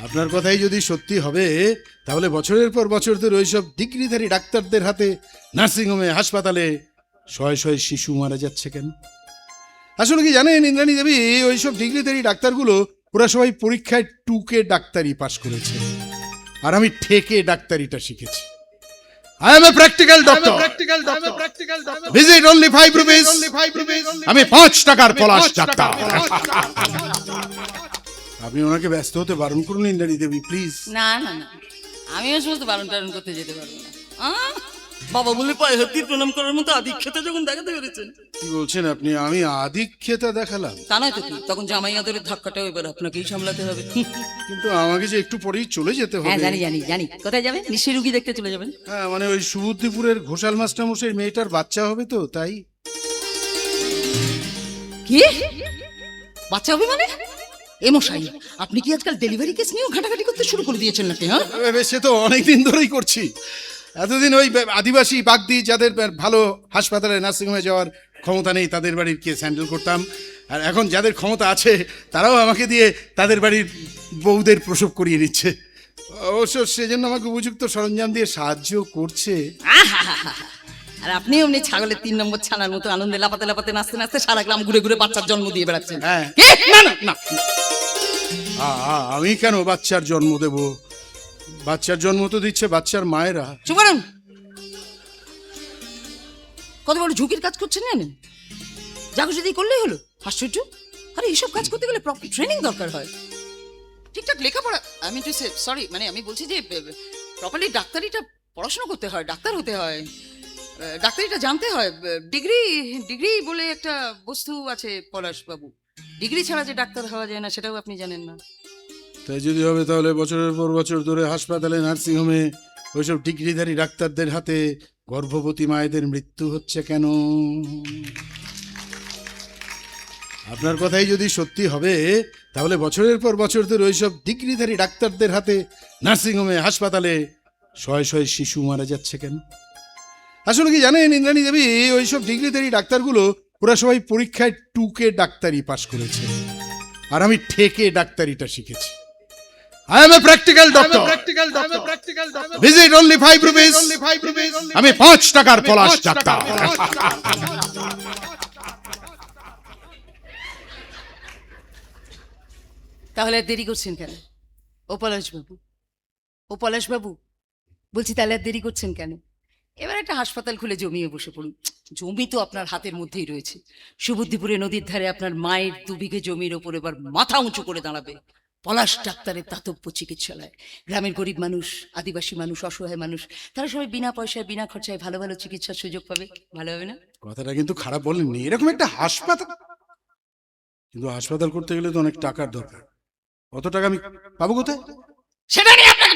আপনার কথাই যদি সত্যি হবে তাহলে বছরের পর বছর ধরে ওইসব ডিগ্রিধারী ডাক্তারদের হাতে নার্সিংহোমে হাসপাতালে শয়ে শয়ে শিশু মারা যাচ্ছে কেন? আসলে কি জানেন ইন্দ্রাণী দেবী, ওইসব ডিগ্রিধারী ডাক্তারগুলো ওরা সবাই পরীক্ষায় টুকে ডাক্তারি পাশ করেছে, আর আমি ঠেকে ডাক্তারিটা শিখেছি। I am a practical doctor. Visit only 5 rupees. আমি 5 টাকার পলাশ ডাক্তার। আপনি ওনাকে ব্যস্ত হতে বারণ করুন ইন্দ্রাণী দেবী, প্লিজ। না না না, আমিও সমস্ত বারণ টারণ করতে যেতে পারবো না। বাবা বলে পায়ে হাত প্রণাম করার মতো আধিক্যতা যখন দেখাতে পেরেছেন। কি বলছেন আপনি? আমি আধিক্যতা দেখালাম? তা নয় তো কি, তখন জামাই আদরের ধাক্কাটাও এবার আপনাকেই সামলাতে হবে। কিন্তু আমাকে যে একটু পরেই চলে যেতে হবে। হ্যাঁ জানি জানি জানি। কোথায় যাবেন? নিশ্চয়ই রুগী দেখতে চলে যাবেন। হ্যাঁ, মানে ওই সুবুদ্ধিপুরের ঘোষাল মাস্টারমশাই মেয়েটার বাচ্চা হবে তো, তাই। কি বাচ্চা হবে মানে? এ মশাই, আপনি কি আজকাল ডেলিভারি কেস নিয়েও ঘাটাঘাটি করতে শুরু করে দিয়েছেন নাকি? হ্যাঁ, সে তো অনেকদিন ধরেই করছি। এতদিন ওই আদিবাসী বাগদি যাদের ভালো হাসপাতালে নার্সিংহোমে যাওয়ার ক্ষমতা নেই তাদের বাড়ির কেস হ্যান্ডেল করতাম, আর এখন যাদের ক্ষমতা আছে তারাও আমাকে দিয়ে তাদের বাড়ির বউদের প্রসব করিয়ে নিচ্ছে। অবশ্য সেজন্য আমাকে উপযুক্ত সরঞ্জাম দিয়ে সাহায্য করছে। আর আপনি অমনি ছাগলের 3 নম্বর ছানার মতো আনন্দে লাপাতে লাপাতে নাচতে নাচতে সারা গ্রাম ঘুরে ঘুরে বাচ্চার জন্ম দিয়ে বেড়াচ্ছেন। হ্যাঁ, কি? না না না, আমি কেন বাচ্চার জন্ম দেব? বাচ্চার জন্ম তো দিচ্ছে বাচ্চার মায়েরা। চুপ করুন। কত বড় ঝুঁকির কাজ করছেন জানেন? যা খুশি দিয়ে করলেই হলো? আশ্চর্য। আরে এইসব কাজ করতে গেলে প্রপার ট্রেনিং দরকার হয়, ঠিকঠাক লেখাপড়া। আমি টু সে সরি, মানে আমি বলছি যে প্রপারলি ডাক্তারিটা পড়াশোনা করতে হয়, ডাক্তার হতে হয়, ডাক্তারিটা জানতে হয়। ডিগ্রি ডিগ্রি বলে একটা বস্তু আছে পলাশবাবু, ডিগ্রি ছাড়া যে ডাক্তার হওয়া যায় না সেটাও আপনি জানেন না। তাই যদি হবে তাহলে বছরের পর বছর ধরে হাসপাতালে নার্সিংহোমে ওইসব ডিগ্রিধারী ডাক্তারদের হাতে গর্ভবতী মায়েদের মৃত্যু হচ্ছে কেন? আপনার কথাই যদি সত্যি হবে তাহলে বছরের পর বছর ধরে ওইসব ডিগ্রিধারী ডাক্তারদের হাতে নার্সিংহোমে হাসপাতালে শয়ে শয়ে শিশু মারা যাচ্ছে কেন? আসলে কি জানেন ইন্দ্রাণী দেবী, ওইসব ডিগ্রিধারী ডাক্তারগুলো ওরা সবাই পরীক্ষায় টুকে ডাক্তারি পাশ করেছে, আর আমি ঠেকে ডাক্তারিটা শিখেছি। I am a practical doctor. Visit only 5 rupees. আমি 5 টাকার পলাশ ডাক্তার। তাহলে আর দেরি করছেন কেন? ও পলাশবাবু, ও পলাশবাবু, বলছি তাহলে আর দেরি করছেন কেন? এবার একটা হাসপাতাল খুলে জমিয়ে বসে পড়ুন। জমি তো আপনার হাতের মধ্যেই রয়েছে। সুবুদ্ধিপুরে নদীর ধারে আপনার মায়ের 2 বিঘে জমির ওপর এবার মাথা উঁচু করে দাঁড়াবে পলাশ ডাক্তারের দাতব্য চিকিৎসালয়। গ্রামের গরিব মানুষ, আদিবাসী মানুষ, অসহায় মানুষ, তারা সবাই বিনা পয়সায় বিনা খরচায় ভালো ভালো চিকিৎসার সুযোগ পাবে। ভালো হবে না? কথাটা কিন্তু খারাপ বলেননি। এরকম একটা হাসপাতাল, কিন্তু হাসপাতাল করতে গেলে তো অনেক টাকার দরকার। অত টাকা আমি পাবো কোথায়? সেটা নিয়ে আপনাকে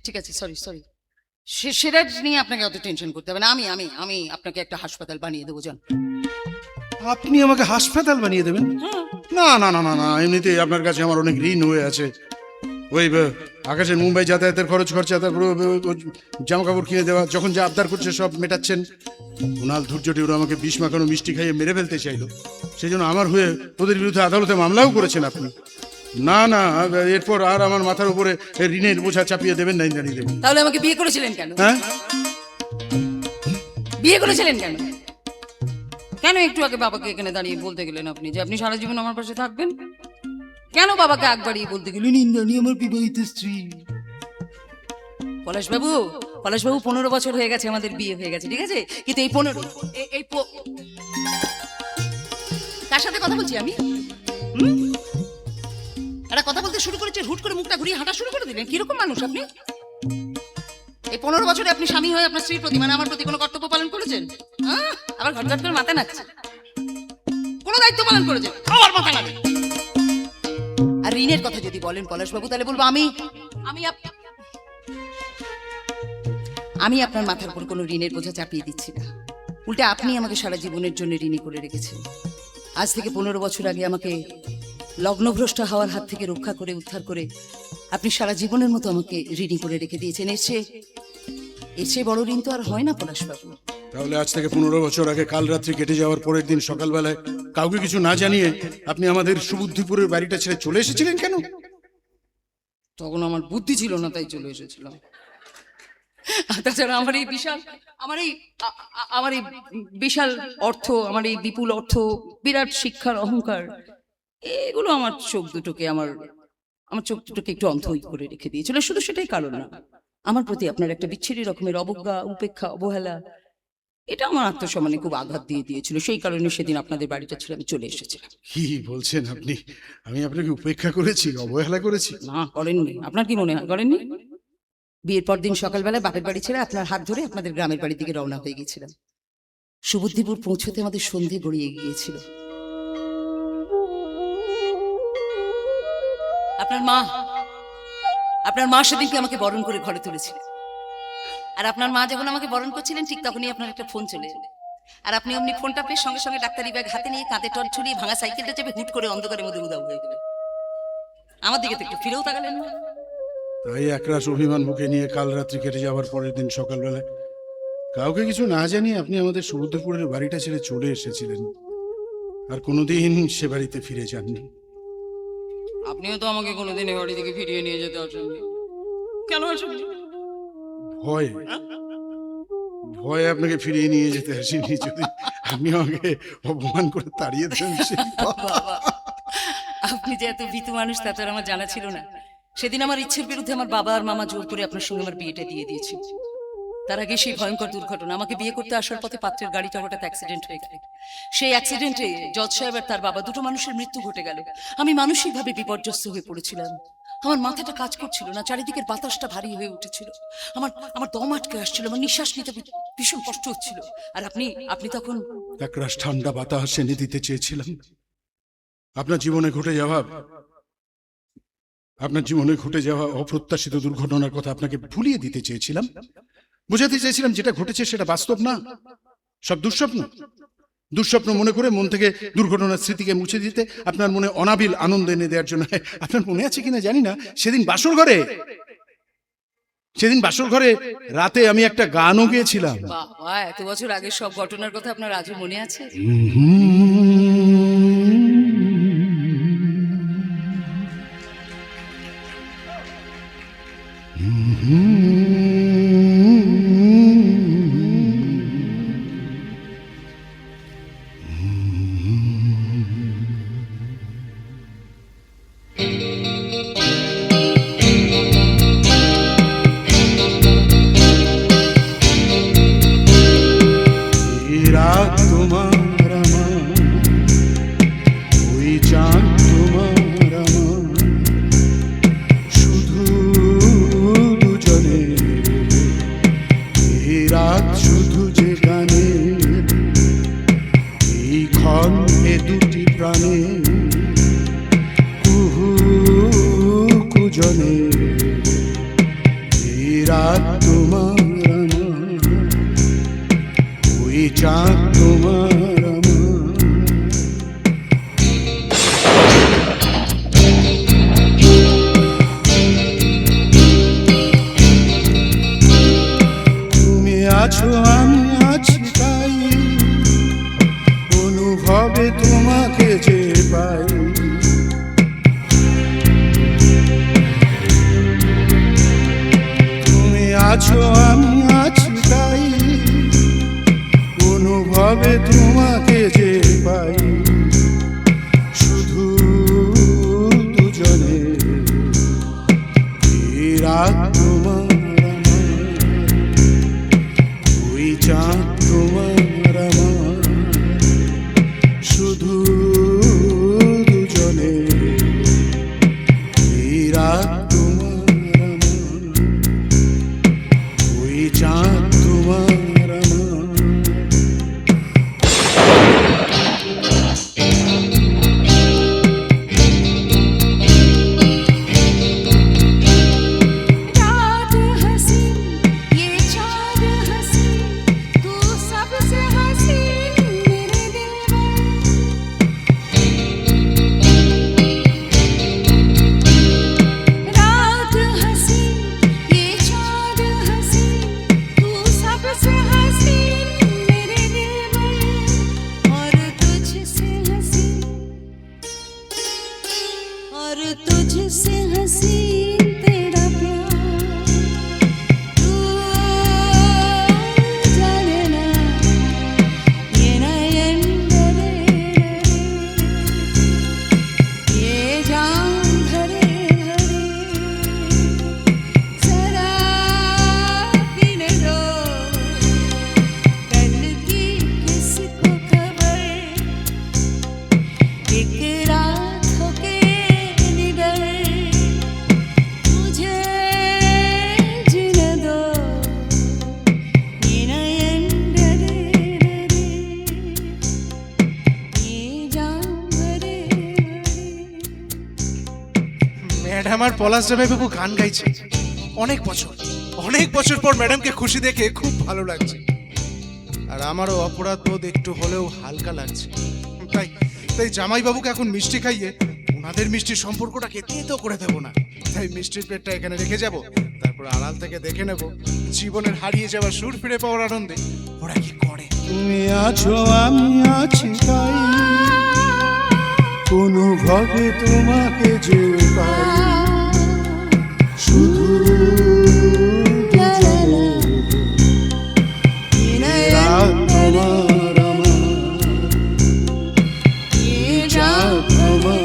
ঠিক আছে, সরি সরি, সেটা নিয়ে আপনাকে অত টেনশন করতে হবে না। আমি আমি আমি আপনাকে একটা হাসপাতাল বানিয়ে দেবো। যান। আপনি আমাকে হাসপাতাল বানিয়ে দেবেন? না না না না না, এমনিতেই আপনার কাছে আমার অনেক ঋণ হয়ে আছে। ওই আকাশের মুম্বাই যাতায়াতের খরচা, তারপর জামা কাপড় কিনে দেওয়া, যখন যা আবদার করছে সব মেটাচ্ছেন। কুণাল ধৈর্যটি ওরা আমাকে বিষ মাখানো মিষ্টি খাইয়ে মেরে ফেলতে চাইলো, সেই জন্য আমার হয়ে ওদের বিরুদ্ধে আদালতে মামলাও করেছেন আপনি। না না, এরপর আর আমার মাথার উপরে ঋণের বোঝা চাপিয়ে দেবেন না ইন্দ্রাণী দেবী। তাহলে আমাকে বিয়ে করেছিলেন কেন? হ্যাঁ, বিয়ে করেছিলেন কেন? কেন একটু আগে বাবাকে এখানে দাঁড়িয়ে বলতে গেলেন আপনি যে আপনি সারা জীবন আমার পাশে থাকবেন? কেন বাবাকে আগ বাড়িয়ে বলতে গেলেন ইন্দ্রাণী আমার বিবাহিত স্ত্রী? পলাশবাবু, পলাশবাবু 15 বছর হয়ে গেছে আমাদের বিয়ে হয়ে গেছে, ঠিক আছে? কিন্তু এই 15 কার সাথে কথা বলছি আমি? একটা কথা বলতে শুরু করেছে, হুট করে মুখটা ঘুরিয়ে হাঁটা শুরু করে দিলেন। কিরকম মানুষ আপনি? এই 15 বছরে আপনি স্বামী হয়ে আপনার স্ত্রীর প্রতি, মানে আমার প্রতি কোনো কর্তব্য পালন করেছেন? আবার ঘটঘট করে মাথা নাচছে। কোনো দায়িত্ব পালন করেছেন? আবার মাথা নাচে। আর ঋণের কথা যদি বলেন পলাশবাবু, তাহলে বলবো আমি আপনার মাথার উপর কোনো ঋণের বোঝা চাপিয়ে দিচ্ছি না। উল্টে আপনি আমাকে সারা জীবনের জন্য ঋণী করে রেখেছেন। আজ থেকে 15 বছর আগে আমাকে লগ্নভ্রষ্ট হওয়ার হাত থেকে রক্ষা করে উদ্ধার করে আপনি সারা জীবনের মতো আমাকে ঋণী করে রেখে দিয়েছেন। এর চেয়ে বড় ঋণ তো আর হয় না পলাশবাবু। তাহলে আজ থেকে 15 বছর আগে কাল রাত্রি কেটে যাওয়ার পরের দিন সকালবেলায় কাউকে কিছু না জানিয়ে আপনি আমাদের সুবুদ্ধিপুরের বাড়িটা ছেড়ে চলে এসেছিলেন কেন? তখন আমার বুদ্ধি ছিল না, তাই চলে এসেছিলাম। আর তাছাড়া আমার এই বিশাল অর্থ, আমার এই বিপুল অর্থ, বিরাট শিক্ষার অহংকার, এগুলো আমার চোখ দুটোকে একটু অন্ধ করে রেখে দিয়েছিল। শুধু সেটাই কারণ না, আমার প্রতি আপনার একটা বিচ্ছিরি রকমের অবজ্ঞা, উপেক্ষা, অবহেলা, এটা আমার আত্মসম্মানে খুব আঘাত দিয়ে দিয়েছিল। সেই কারণে সেদিন আপনাদের বাড়িটা ছেড়ে আমি চলে এসেছিলাম। কি বলছেন আপনি? আমি আপনাকে উপেক্ষা করেছি, অবহেলা করেছি? না, করেননি। আপনার কি মনে হয় করেননি? বিয়ের পর দিন সকালবেলা বাপের বাড়ি ছেড়ে আপনার হাত ধরে আপনাদের গ্রামের বাড়ির দিকে রওনা হয়ে গিয়েছিলাম। সুবুদ্ধিপুর পৌঁছতে আমাদের সন্ধে গড়িয়ে গিয়েছিল। আপনার মা সেদিনকে আমাকে বরণ করে ঘরে তুলেছিলেন। আর আপনার মা যখন আমাকে বরণ করছিলেন ঠিক তখনই আপনার একটা ফোন চলে এলো। আর আপনি অমনি ফোনটা পেয়ে সঙ্গে সঙ্গে ডাক্তারি ব্যাগ হাতে নিয়ে কাঁধে টর্চ ঝুলিয়ে ভাঙা সাইকেলটা চেপে হুট করে অন্ধকারের মধ্যে উধাও হয়ে গেলেন। আমার দিকে তো একটু ফিরেও তাকালেন না। তাই একরাশ অভিমান মুখে নিয়ে কাল রাত্রি কেটে যাওয়ার পরের দিন সকালবেলায় কাউকে কিছু না জানিয়ে আপনি আমাদের সমুদ্রপুরের বাড়িটা ছেড়ে চলে এসেছিলেন, আর কোনোদিন সে বাড়িতে ফিরে যাননি। আপনিও তো আমাকে কোনোদিন এই বাড়ি থেকে ফিরিয়ে নিয়ে যেতে আসেননি। কেন আসেননি? ভয়, ভয় আপনাকে ফিরিয়ে নিয়ে যেতে আসেনি। যদি আপনি আমাকে অপমান করে তাড়িয়ে দেন বাবা, আপনি যে এত ভীতু মানুষ তা তো আর আমার জানা ছিল না। সেদিন আমার ইচ্ছের বিরুদ্ধে আমার বাবা আর মামা জোর করে আপনার সঙ্গে আমার বিয়েটা দিয়ে দিয়েছিল। তার আগে সেই ভয়ঙ্কর দুর্ঘটনা, আমাকে বিয়ে করতে আসার পথে পাত্রের গাড়িটা হঠাৎ অ্যাক্সিডেন্ট হয়ে গেল। সেই অ্যাক্সিডেন্টে জজ সাহেব আর তার বাবা দুটো মানুষের মৃত্যু ঘটে গেল। আমি মানসিকভাবে বিপর্যস্ত হয়ে পড়েছিলাম। আমার মাথাটা কাজ করছিল না, চারিদিকের বাতাসটা ভারী হয়ে উঠেছিল, আমার দম আটকে আসছিল, আমার নিঃশ্বাস নিতে ভীষণ কষ্ট হচ্ছিল। আর আপনি তখন একরাশ ঠান্ডা বাতাস এনে দিতে চেয়েছিলাম। আপনার জীবনে ঘটে যাওয়া অপ্রত্যাশিত দুর্ঘটনার কথা আপনাকে ভুলিয়ে দিতে চেয়েছিলাম, বোঝাতে চেয়েছিলাম যেটা ঘটেছে সেটা বাস্তব না, সব দুঃস্বপ্ন মনে করে মন থেকে দুর্ঘটনার স্মৃতিকে মুছে দিতে, আপনার মনে অনাবিল আনন্দ এনে দেওয়ার জন্য। আপনার মনে আছে কিনা জানি না, সেদিন বাসর ঘরে রাতে আমি একটা গানও গেয়েছিলাম। বাবা, এত বছর আগের সব ঘটনার কথা আপনার আজও মনে আছে? তোমাকে যে পাই, তুমি আছো আমি আছি তাই, অনুভবে তোমাকে যে পাই, শুধু দুজনে এই রাত তোমার ওই চাঁদ তোমার আমার, শুধু দুজনে এই রাত তোমার আমার, ওই চাঁদ তোমার আমার। मुझसे हसीन तेरा प्यार तू जाने ना ये नयन डरे ये जान भरे भरे जरा पीने दो कल की किसको खबर एक रात होके निडर मुझे जीने दो ये नयन डरे डरे ये जान भरे भरे ম্যাডাম আর পলাশ জামাইবাবু গান গাইছে অনেক বছর পর ম্যাডামকে খুশি দেখে খুব ভালো লাগছে। আর আমারও অপরাধ বোধ একটু হলেও হালকা লাগছে। তাই তাই জামাইবাবুকে এখন মিষ্টি খাইয়ে ওনাদের মিষ্টির সম্পর্কটাকে তেতো করে দেবো না। তাই মিষ্টির পেটটা এখানে রেখে যাব, তারপর আড়াল থেকে দেখে নেব জীবনের হারিয়ে যাওয়া সুর ফিরে পাওয়ার আনন্দে ওরা কি করে। তুমি আছো আমি আছি তাই অনুভবে তোমাকে যে পাই শুধু রাত তোমার আমার রাত তোমার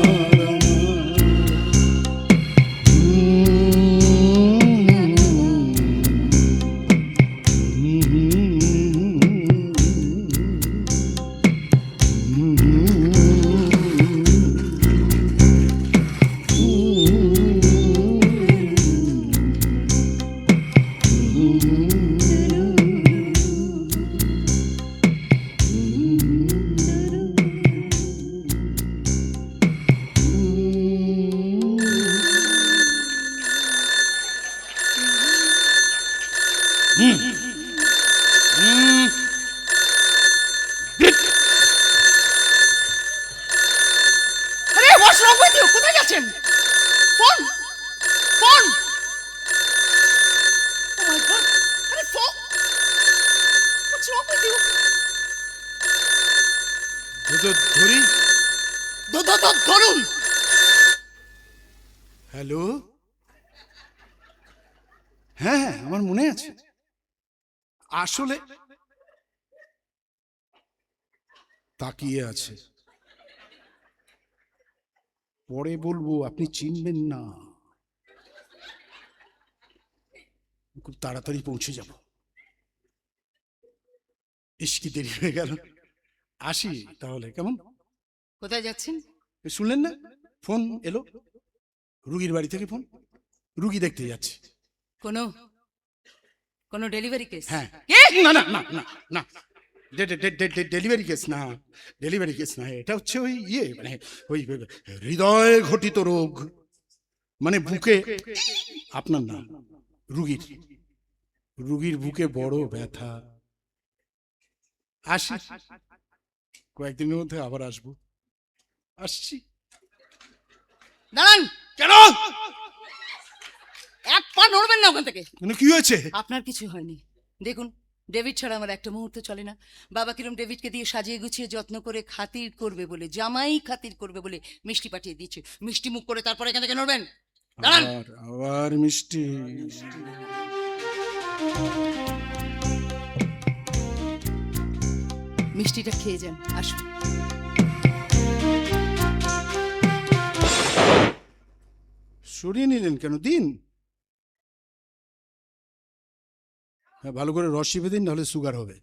আরে what's wrong with you? কোথায় যাচ্ছেন? Phone phone Oh my God! আরে phone What's wrong with you? ধরি ধরুন হ্যালো হ্যাঁ হ্যাঁ আমার মনে আছে আসলে তাকিয়ে আছে পরে বলবো আপনি চিনবেন না খুব তাড়াতাড়ি পৌঁছে যাব ইস কি দেরি হয়ে গেল আসি তাহলে কেমন কোথায় যাচ্ছেন? শুনলেন না ফোন এলো রুগীর বাড়ি থেকে ফোন রুগী দেখতে যাচ্ছি কোনো ডেলিভারি কেস? হ্যাঁ কে? না না না না না ডেলিভারি কেস না ডেলিভারি কেস না এটা হচ্ছে ওই মানে ওই হৃদয় ঘটিত রোগ মানে বুকে আপনার না রুগীর বুকে বড় ব্যথা আসি কয়েকদিনের মধ্যে আবার আসবো আসছি দাঁড়ান কেন এক পা নড়বেন না ওখান থেকে। মানে কি হয়েছে আপনার কিছু হয়নি। দেখুন ডেভিড ছাড়া আমার একটা মুহূর্ত চলে না। বাবা কিরম ডেভিডকে দিয়ে সাজিয়ে গুছিয়ে যত্ন করে খাতির করবে বলে জামাই খাতির করবে বলে মিষ্টি পাঠিয়ে দিয়েছে। মিষ্টি মুখ করে তারপরে এখান থেকে নড়বেন। দাঁড়ান আবার মিষ্টি মিষ্টিটা খেয়ে যান। আসুন সরিয়ে নিলেন কেন দিন হ্যাঁ ভালো করে রস চিপে দিন নাহলে সুগার হবে